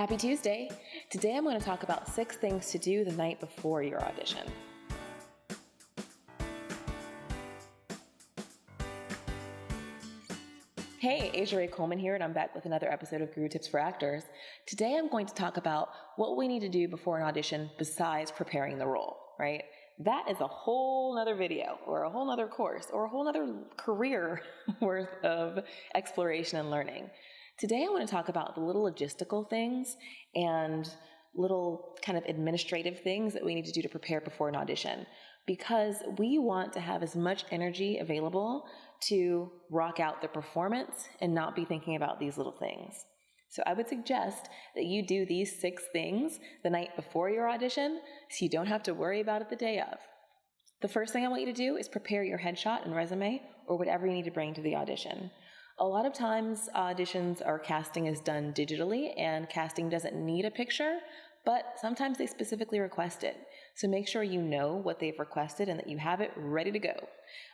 Happy Tuesday! Today I'm going to talk about 6 things to do the night before your audition. Hey, Asia Ray Coleman here, and I'm back with another episode of Guru Tips for Actors. Today I'm going to talk about what we need to do before an audition besides preparing the role, right? That is a whole nother video or a whole nother course or a whole nother career worth of exploration and learning. Today I want to talk about the little logistical things and little kind of administrative things that we need to do to prepare before an audition, because we want to have as much energy available to rock out the performance and not be thinking about these little things. So I would suggest that you do these 6 things the night before your audition so you don't have to worry about it the day of. The first thing I want you to do is prepare your headshot and resume or whatever you need to bring to the audition. A lot of times auditions or casting is done digitally, and casting doesn't need a picture, but sometimes they specifically request it. So make sure you know what they've requested and that you have it ready to go.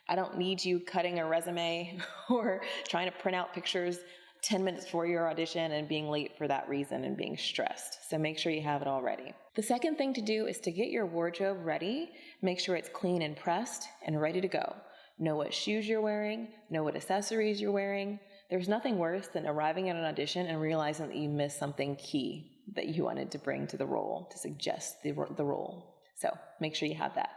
I don't need you cutting a resume or trying to print out pictures 10 minutes before your audition and being late for that reason and being stressed. So make sure you have it all ready. The second thing to do is to get your wardrobe ready. Make sure it's clean and pressed and ready to go. Know what shoes you're wearing, know what accessories you're wearing. There's nothing worse than arriving at an audition and realizing that you missed something key that you wanted to bring to the role to suggest the role. So make sure you have that.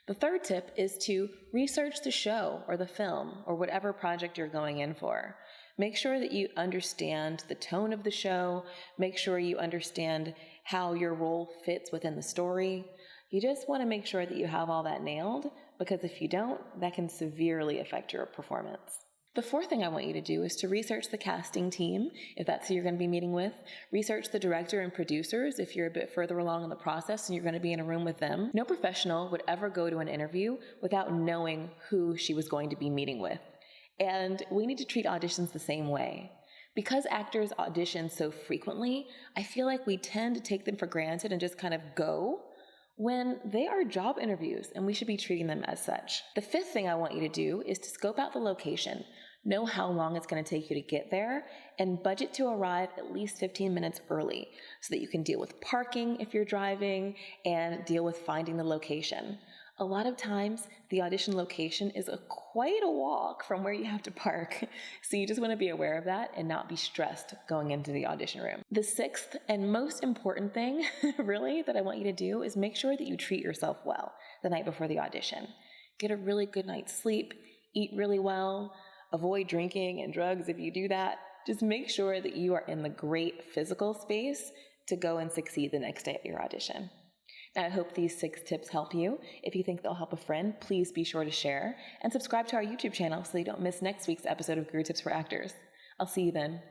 The third tip is to research the show or the film or whatever project you're going in for. Make sure that you understand the tone of the show. Make sure you understand how your role fits within the story. You just want to make sure that you have all that nailed, because if you don't, that can severely affect your performance. The fourth thing I want you to do is to research the casting team, if that's who you're going to be meeting with. Research the director and producers if you're a bit further along in the process and you're going to be in a room with them. No professional would ever go to an interview without knowing who she was going to be meeting with. And we need to treat auditions the same way. Because actors audition so frequently, I feel like we tend to take them for granted and just kind of go, when they are job interviews and we should be treating them as such. The fifth thing I want you to do is to scope out the location. Know how long it's going to take you to get there and budget to arrive at least 15 minutes early so that you can deal with parking if you're driving and deal with finding the location. A lot of times the audition location is quite a walk from where you have to park. So you just want to be aware of that and not be stressed going into the audition room. The sixth and most important thing really that I want you to do is make sure that you treat yourself well the night before the audition. Get a really good night's sleep, eat really well, avoid drinking and drugs if you do that. Just make sure that you are in the great physical space to go and succeed the next day at your audition. I hope these 6 tips help you. If you think they'll help a friend, please be sure to share and subscribe to our YouTube channel so you don't miss next week's episode of Guru Tips for Actors. I'll see you then.